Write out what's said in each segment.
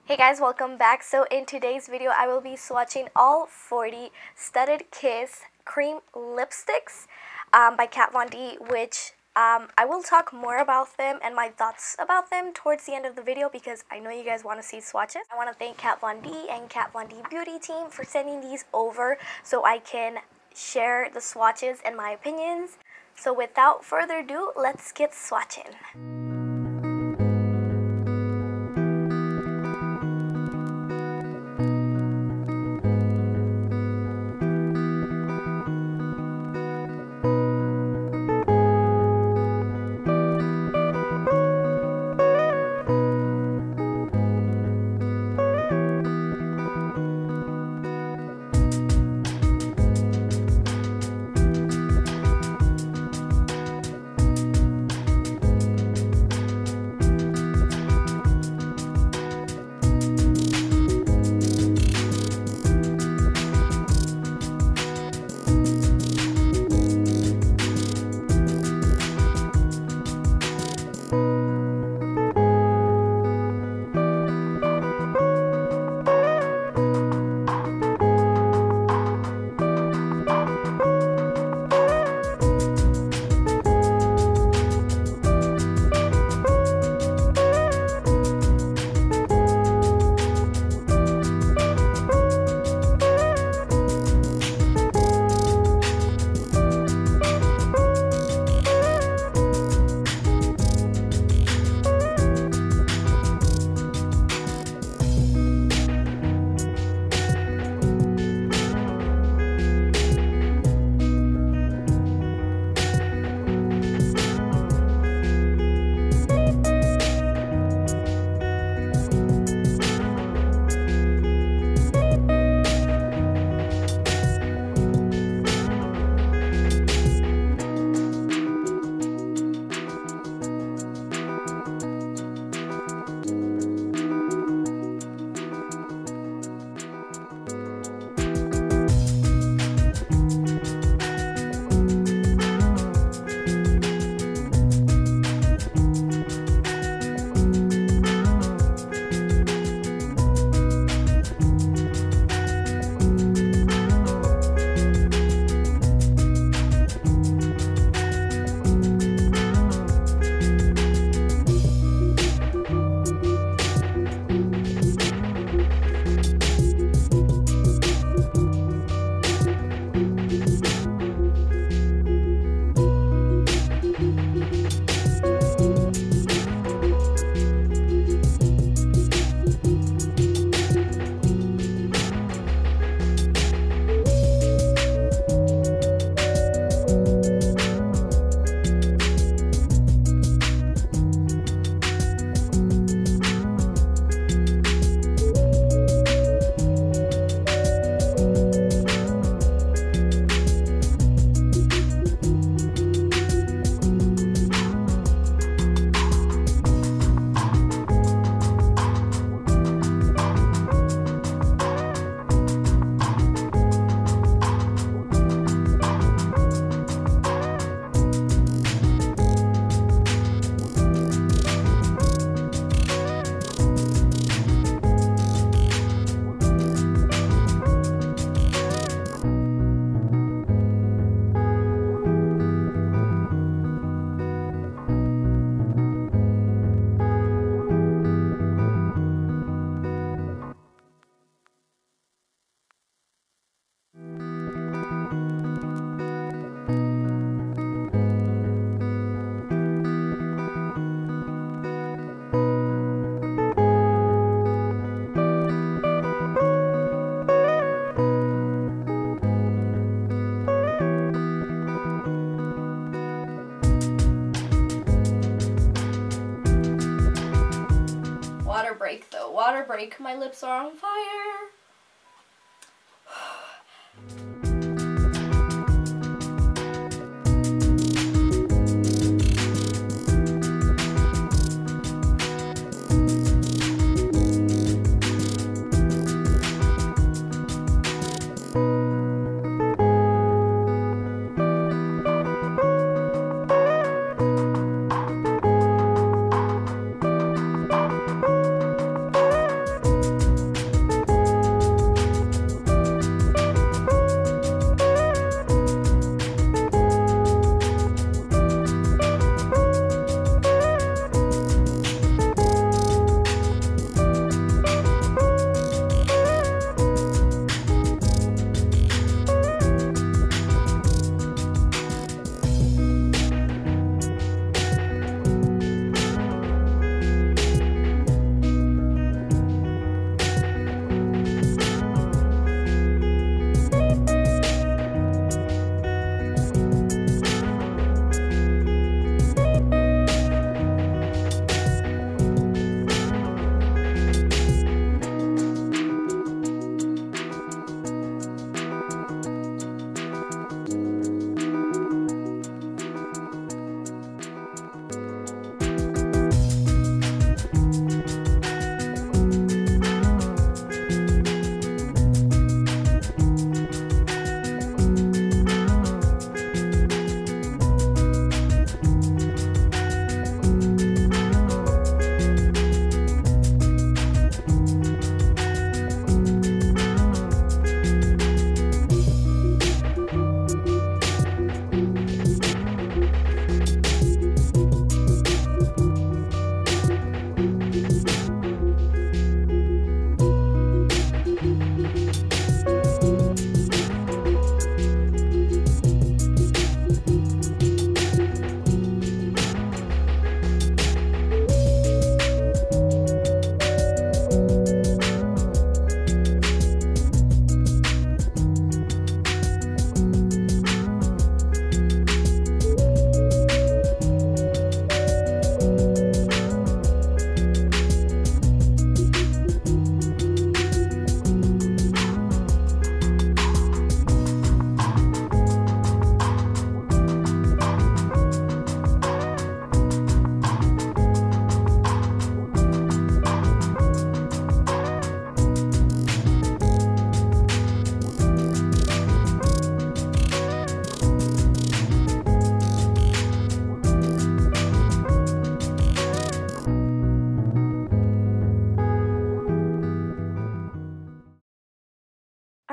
Hey guys, welcome back. So in today's video, I will be swatching all 40 Studded Kiss cream lipsticks by Kat Von D, which I will talk more about them and my thoughts about them towards the end of the video because I know you guys want to see swatches. I want to thank Kat Von D and Kat Von D Beauty team for sending these over so I can share the swatches and my opinions. So without further ado, let's get swatching. Water break, my lips are on fire.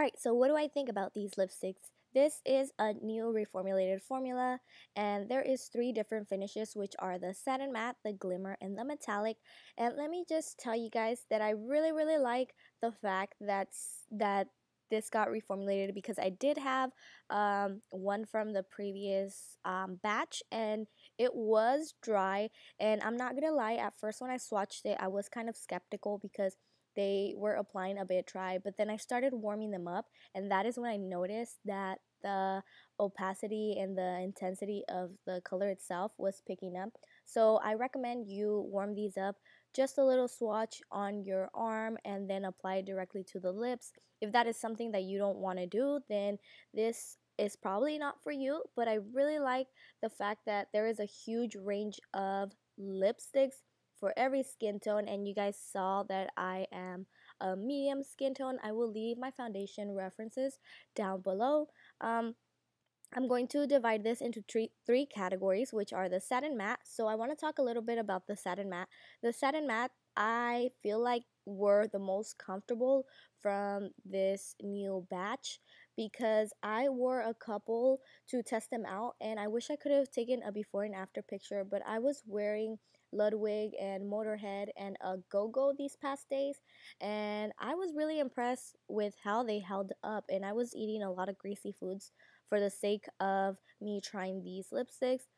Alright, so what do I think about these lipsticks? This is a new reformulated formula, and there is 3 different finishes, which are the satin matte, the glimmer, and the metallic. And let me just tell you guys that I really like the fact that this got reformulated, because I did have one from the previous batch, and it was dry. And I'm not gonna lie, at first when I swatched it, I was kind of skeptical because they were applying a bit dry, but then I started warming them up, and that is when I noticed that the opacity and the intensity of the color itself was picking up. So I recommend you warm these up, just a little swatch on your arm and then apply it directly to the lips. If that is something that you don't want to do, then this is probably not for you, but I really like the fact that there is a huge range of lipsticks for every skin tone, and you guys saw that I am a medium skin tone. I will leave my foundation references down below. I'm going to divide this into three categories, which are the satin matte. So I want to talk a little bit about the satin matte. The satin matte, I feel like, were the most comfortable from this new batch, because I wore a couple to test them out, and I wish I could have taken a before and after picture, but I was wearing Ludwig and Mötorhead and a Go-Go these past days, and I was really impressed with how they held up, and I was eating a lot of greasy foods for the sake of me trying these lipsticks.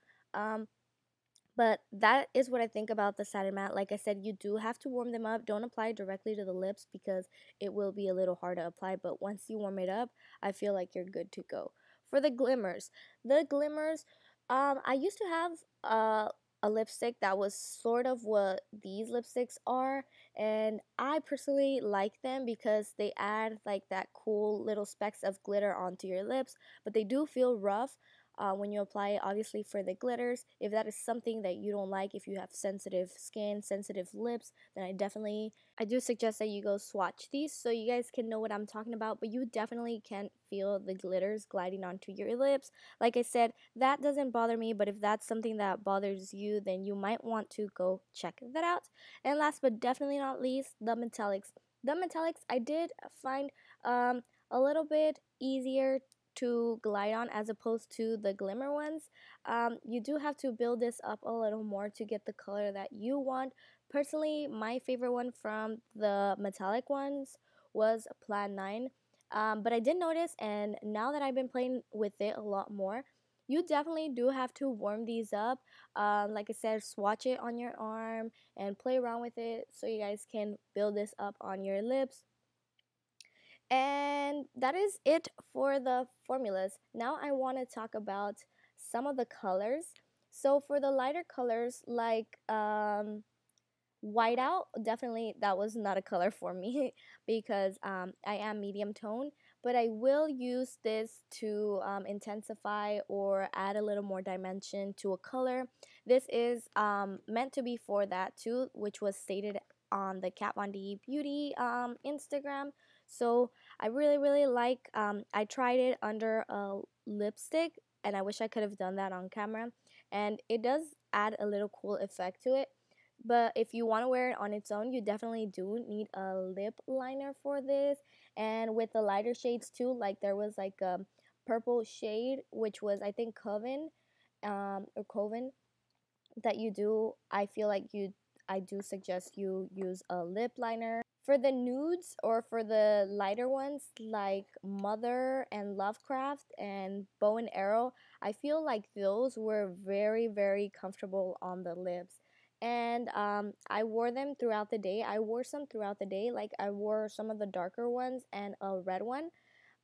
But that is what I think about the satin matte. Like I said, you do have to warm them up. Don't apply directly to the lips because it will be a little hard to apply. But once you warm it up, I feel like you're good to go. For the glimmers, I used to have a lipstick that was sort of what these lipsticks are, and I personally like them because they add like that cool little specks of glitter onto your lips, but they do feel rough when you apply it. Obviously, for the glitters, if that is something that you don't like, if you have sensitive skin, sensitive lips, then I do suggest that you go swatch these so you guys can know what I'm talking about. But you definitely can feel the glitters gliding onto your lips. Like I said, that doesn't bother me, but if that's something that bothers you, then you might want to go check that out. And last but definitely not least, the metallics. The metallics I did find a little bit easier to glide on as opposed to the glimmer ones. You do have to build this up a little more to get the color that you want. Personally, my favorite one from the metallic ones was Plan 9. But I did notice, and now that I've been playing with it a lot more, you definitely do have to warm these up. Like I said, swatch it on your arm and play around with it so you guys can build this up on your lips. And that is it for the formulas. Now I want to talk about some of the colors. So for the lighter colors, like whiteout, definitely that was not a color for me because I am medium tone, but I will use this to intensify or add a little more dimension to a color. This is meant to be for that too, which was stated on the Kat Von D Beauty Instagram. So I really like, I tried it under a lipstick, and I wish I could have done that on camera, and it does add a little cool effect to it. But if you want to wear it on its own, you definitely do need a lip liner for this. And with the lighter shades too, like there was like a purple shade, which was I think Coven, or Coven, that you do. I feel like I do suggest you use a lip liner. For the nudes or for the lighter ones like Mother and Lovecraft and Bow and Arrow, I feel like those were very comfortable on the lips. And I wore them throughout the day. I wore some throughout the day. Like I wore some of the darker ones and a red one.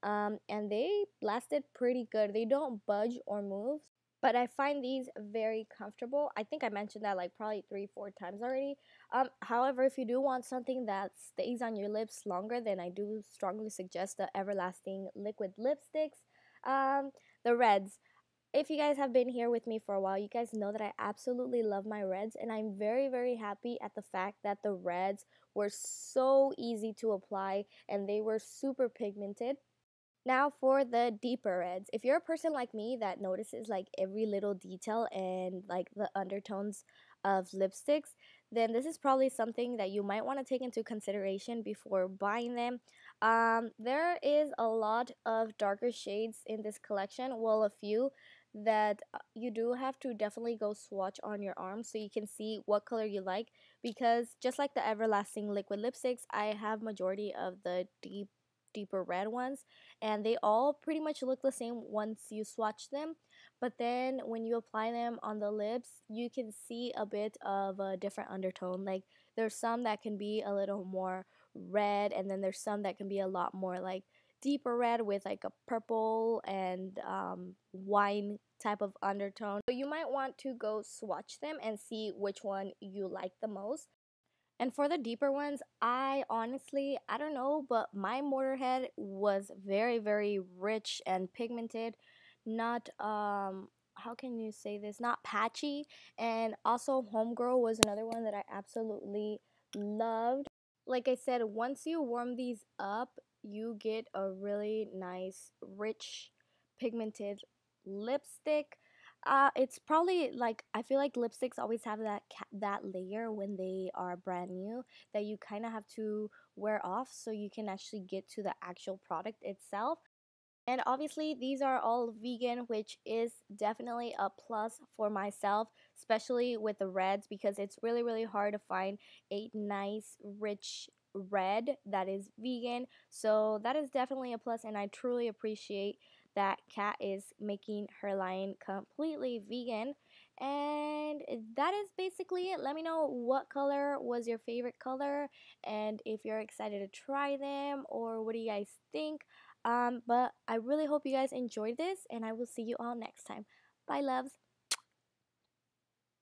And they lasted pretty good. They don't budge or move. But I find these very comfortable. I think I mentioned that like probably 3-4 times already. However, if you do want something that stays on your lips longer, then I do strongly suggest the Everlasting Liquid Lipsticks. The reds. If you guys have been here with me for a while, you guys know that I absolutely love my reds, and I'm very happy at the fact that the reds were so easy to apply and they were super pigmented. Now for the deeper reds. If you're a person like me that notices like every little detail and like the undertones of lipsticks, then this is probably something that you might want to take into consideration before buying them. There is a lot of darker shades in this collection, well, a few that you do have to definitely go swatch on your arm so you can see what color you like, because just like the Everlasting liquid lipsticks, I have majority of the deeper red ones, and they all pretty much look the same once you swatch them, but then when you apply them on the lips, you can see a bit of a different undertone. Like, there's some that can be a little more red, and then there's some that can be a lot more like deeper red with like a purple and wine type of undertone. So you might want to go swatch them and see which one you like the most. And for the deeper ones, I honestly, I don't know, but my Mötorhead was very, very rich and pigmented. Not, how can you say this? Not patchy. And also Homegirl was another one that I absolutely loved. Like I said, once you warm these up, you get a really nice, rich, pigmented lipstick. It's probably like, I feel like lipsticks always have that layer when they are brand new that you kind of have to wear off so you can actually get to the actual product itself. And obviously, these are all vegan, which is definitely a plus for myself, especially with the reds, because it's really, really hard to find a nice, rich red that is vegan. So that is definitely a plus, and I truly appreciate that Kat is making her line completely vegan. And that is basically it. Let me know what color was your favorite color, and if you're excited to try them, or what do you guys think. But I really hope you guys enjoyed this, and I will see you all next time. Bye, loves.